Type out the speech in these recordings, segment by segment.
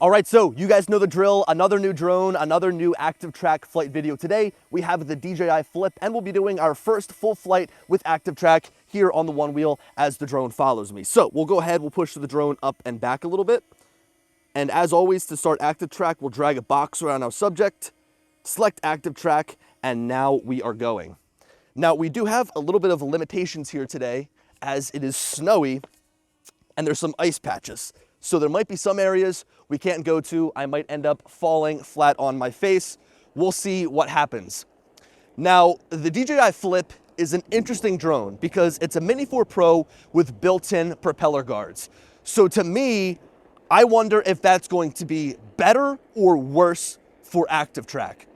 All right, so you guys know the drill. Another new drone, another new ActiveTrack flight video. Today, we have the DJI Flip, and we'll be doing our first full flight with ActiveTrack here on the one wheel as the drone follows me. So we'll go ahead, we'll push the drone up and back a little bit. And as always, to start ActiveTrack, we'll drag a box around our subject, select ActiveTrack, and now we are going. Now, we do have a little bit of limitations here today as it is snowy and there's some ice patches. So there might be some areas we can't go to. I might end up falling flat on my face. We'll see what happens. Now, the DJI Flip is an interesting drone because it's a Mini 4 Pro with built-in propeller guards. So to me, I wonder if that's going to be better or worse for ActiveTrack.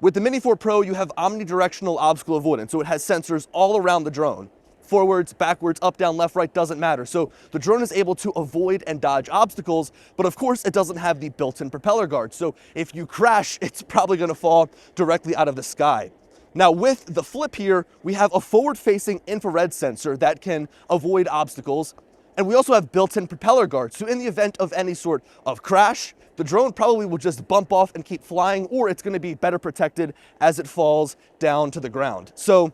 With the Mini 4 Pro, you have omnidirectional obstacle avoidance, so it has sensors all around the drone. Forwards, backwards, up, down, left, right, doesn't matter. So the drone is able to avoid and dodge obstacles, but of course it doesn't have the built-in propeller guard. So if you crash, it's probably gonna fall directly out of the sky. Now with the Flip here, we have a forward-facing infrared sensor that can avoid obstacles, and we also have built-in propeller guards. So in the event of any sort of crash, the drone probably will just bump off and keep flying, or it's gonna be better protected as it falls down to the ground. So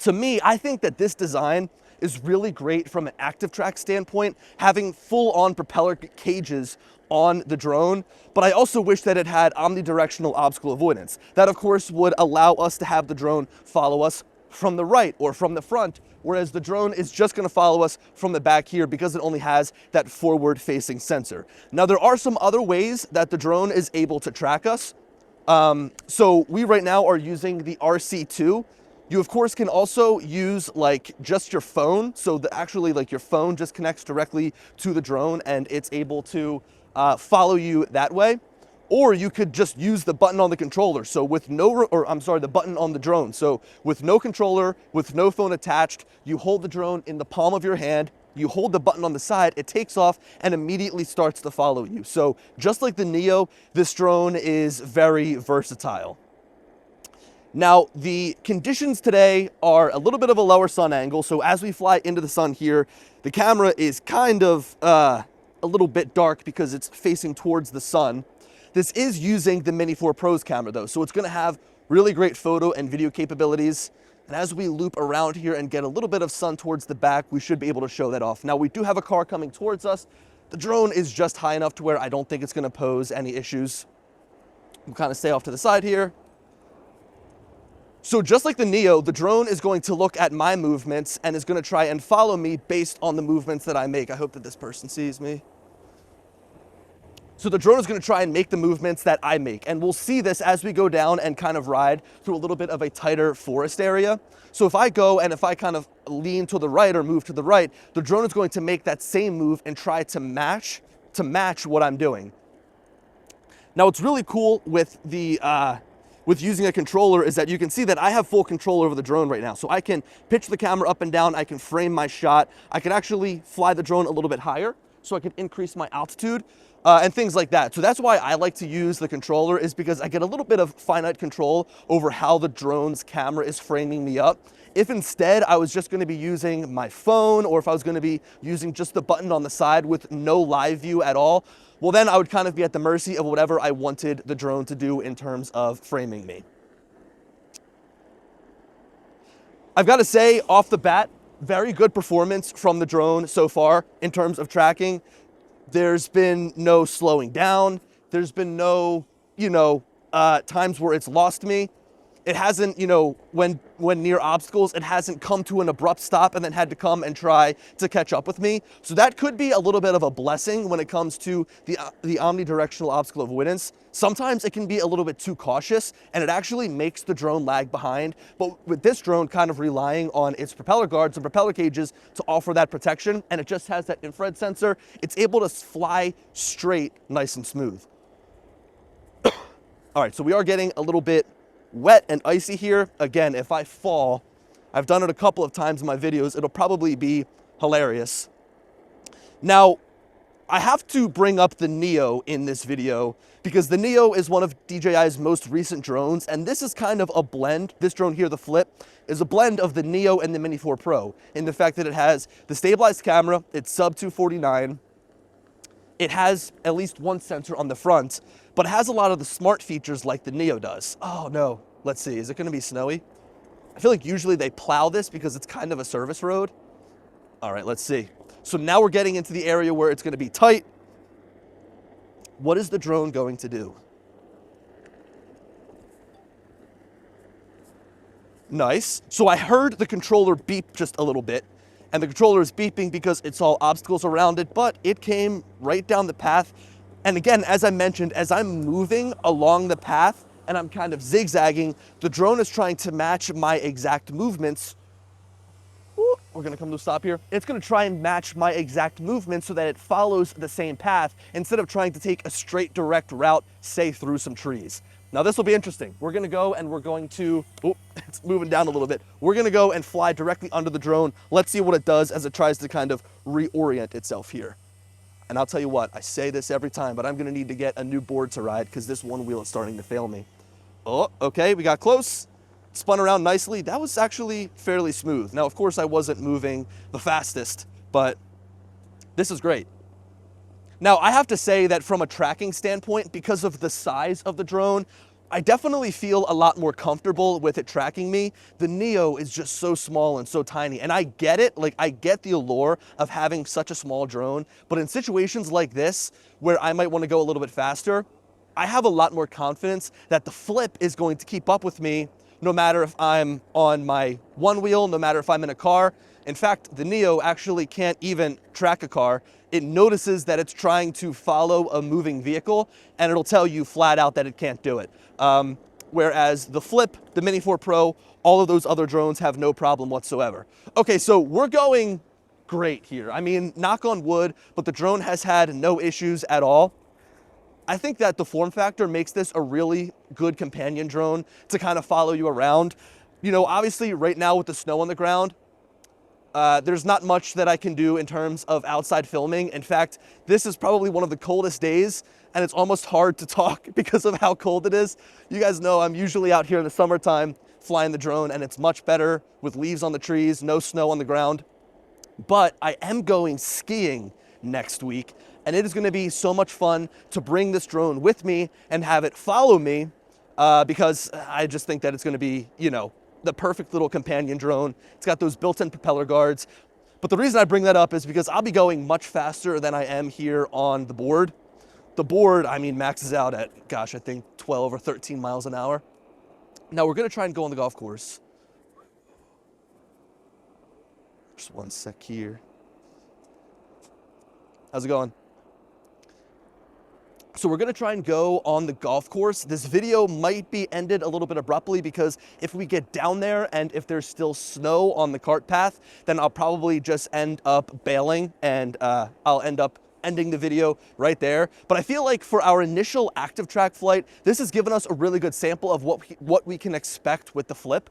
to me, I think that this design is really great from an ActiveTrack standpoint, having full-on propeller cages on the drone, but I also wish that it had omnidirectional obstacle avoidance. That, of course, would allow us to have the drone follow us from the right or from the front, whereas the drone is just gonna follow us from the back here because it only has that forward-facing sensor. Now, there are some other ways that the drone is able to track us. So we right now are using the RC2. You, of course, can also use like just your phone. So actually like your phone just connects directly to the drone and it's able to follow you that way. Or you could just use the button on the controller. So with the button on the drone. So with no controller, with no phone attached, you hold the drone in the palm of your hand, you hold the button on the side, it takes off and immediately starts to follow you. So just like the Neo, this drone is very versatile. Now, the conditions today are a little bit of a lower sun angle, so as we fly into the sun here, the camera is kind of a little bit dark because it's facing towards the sun. This is using the Mini 4 Pro's camera though, so it's gonna have really great photo and video capabilities. And as we loop around here and get a little bit of sun towards the back, we should be able to show that off. Now, we do have a car coming towards us. The drone is just high enough to where I don't think it's gonna pose any issues. We'll kind of stay off to the side here. So just like the Neo, the drone is going to look at my movements and is going to try and follow me based on the movements that I make. I hope that this person sees me. So the drone is going to try and make the movements that I make. And we'll see this as we go down and kind of ride through a little bit of a tighter forest area. So if I go and if I kind of lean to the right or move to the right, the drone is going to make that same move and try to match what I'm doing. Now, what's really cool with with using a controller is that you can see that I have full control over the drone right now. So I can pitch the camera up and down, I can frame my shot, I can actually fly the drone a little bit higher, so I can increase my altitude and things like that. So that's why I like to use the controller, is because I get a little bit of finite control over how the drone's camera is framing me up. If instead I was just gonna be using my phone, or if I was gonna be using just the button on the side with no live view at all, well then I would kind of be at the mercy of whatever I wanted the drone to do in terms of framing me. I've got to say, off the bat, very good performance from the drone so far in terms of tracking. There's been no slowing down. There's been no, times where it's lost me. It hasn't, when near obstacles, it hasn't come to an abrupt stop and then had to come and try to catch up with me. So that could be a little bit of a blessing when it comes to the omnidirectional obstacle avoidance. Sometimes it can be a little bit too cautious and it actually makes the drone lag behind. But with this drone kind of relying on its propeller guards and propeller cages to offer that protection, and it just has that infrared sensor, it's able to fly straight, nice and smooth. All right, so we are getting a little bit wet and icy here. Again, if I fall, I've done it a couple of times in my videos, it'll probably be hilarious. Now, I have to bring up the Neo in this video because the Neo is one of DJI's most recent drones, and this is kind of a blend. This drone here, the Flip, is a blend of the Neo and the Mini 4 Pro in the fact that it has the stabilized camera, it's sub 249, it has at least one sensor on the front, but it has a lot of the smart features like the Neo does. Oh no, let's see, is it gonna be snowy? I feel like usually they plow this because it's kind of a service road. All right, let's see. So now we're getting into the area where it's gonna be tight. What is the drone going to do? Nice. So I heard the controller beep just a little bit, and the controller is beeping because it saw obstacles around it, but it came right down the path. And again, as I mentioned, as I'm moving along the path and I'm kind of zigzagging, the drone is trying to match my exact movements. Ooh, we're gonna come to a stop here. It's gonna try and match my exact movements so that it follows the same path instead of trying to take a straight direct route, say through some trees. Now this will be interesting. We're gonna go and we're going to, oh, it's moving down a little bit. We're gonna go and fly directly under the drone. Let's see what it does as it tries to kind of reorient itself here. And I'll tell you what, I say this every time, but I'm gonna need to get a new board to ride because this one wheel is starting to fail me. Oh, okay, we got close. Spun around nicely. That was actually fairly smooth. Now, of course, I wasn't moving the fastest, but this is great. Now, I have to say that from a tracking standpoint, because of the size of the drone, I definitely feel a lot more comfortable with it tracking me. The Neo is just so small and so tiny, and I get it. Like, I get the allure of having such a small drone, but in situations like this, where I might want to go a little bit faster, I have a lot more confidence that the Flip is going to keep up with me no matter if I'm on my one wheel, no matter if I'm in a car. In fact, the Neo actually can't even track a car. It notices that it's trying to follow a moving vehicle, and it'll tell you flat out that it can't do it. Whereas the Flip, the Mini 4 Pro, all of those other drones have no problem whatsoever. Okay, so we're going great here. I mean, knock on wood, but the drone has had no issues at all. I think that the form factor makes this a really good companion drone to kind of follow you around. You know, obviously right now with the snow on the ground, there's not much that I can do in terms of outside filming. In fact, this is probably one of the coldest days, and it's almost hard to talk because of how cold it is. You guys know I'm usually out here in the summertime flying the drone, and it's much better with leaves on the trees, no snow on the ground. But I am going skiing next week, and it is going to be so much fun to bring this drone with me and have it follow me because I just think that it's going to be, you know, the perfect little companion drone. It's got those built-in propeller guards. But the reason I bring that up is because I'll be going much faster than I am here on the board. The board, I mean, maxes out at, gosh, I think 12 or 13 miles an hour. Now we're going to try and go on the golf course. Just one sec here. How's it going? So we're gonna try and go on the golf course. This video might be ended a little bit abruptly because if we get down there and if there's still snow on the cart path, then I'll probably just end up bailing and I'll end up ending the video right there. But I feel like for our initial ActiveTrack flight, this has given us a really good sample of what we can expect with the Flip.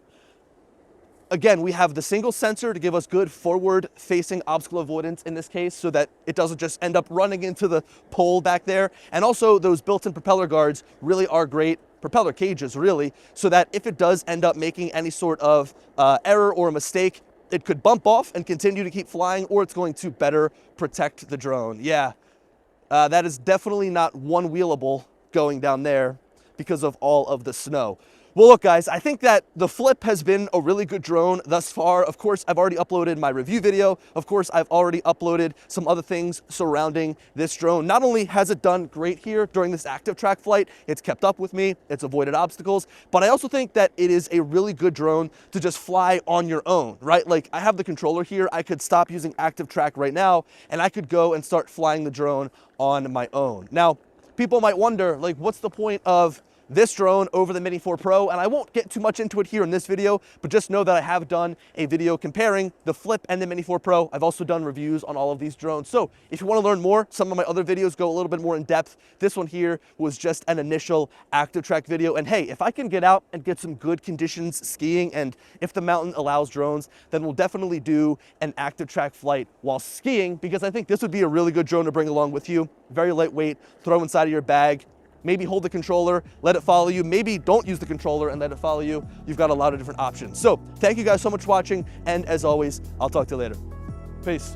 Again, we have the single sensor to give us good forward-facing obstacle avoidance in this case so that it doesn't just end up running into the pole back there. And also those built-in propeller guards really are great, propeller cages really, so that if it does end up making any sort of error or a mistake, it could bump off and continue to keep flying, or it's going to better protect the drone. Yeah, that is definitely not one-wheelable going down there because of all of the snow. Well, look, guys, I think that the Flip has been a really good drone thus far. Of course, I've already uploaded my review video. Of course, I've already uploaded some other things surrounding this drone. Not only has it done great here during this ActiveTrack flight, it's kept up with me, it's avoided obstacles, but I also think that it is a really good drone to just fly on your own, right? Like, I have the controller here. I could stop using ActiveTrack right now, and I could go and start flying the drone on my own. Now, people might wonder, like, what's the point of this drone over the Mini 4 Pro? And I won't get too much into it here in this video, but just know that I have done a video comparing the Flip and the Mini 4 Pro. I've also done reviews on all of these drones. So if you want to learn more, some of my other videos go a little bit more in depth. This one here was just an initial ActiveTrack video. And hey, if I can get out and get some good conditions skiing, and if the mountain allows drones, then we'll definitely do an ActiveTrack flight while skiing, because I think this would be a really good drone to bring along with you. Very lightweight, throw inside of your bag. Maybe hold the controller, let it follow you. Maybe don't use the controller and let it follow you. You've got a lot of different options. So thank you guys so much for watching. And as always, I'll talk to you later. Peace.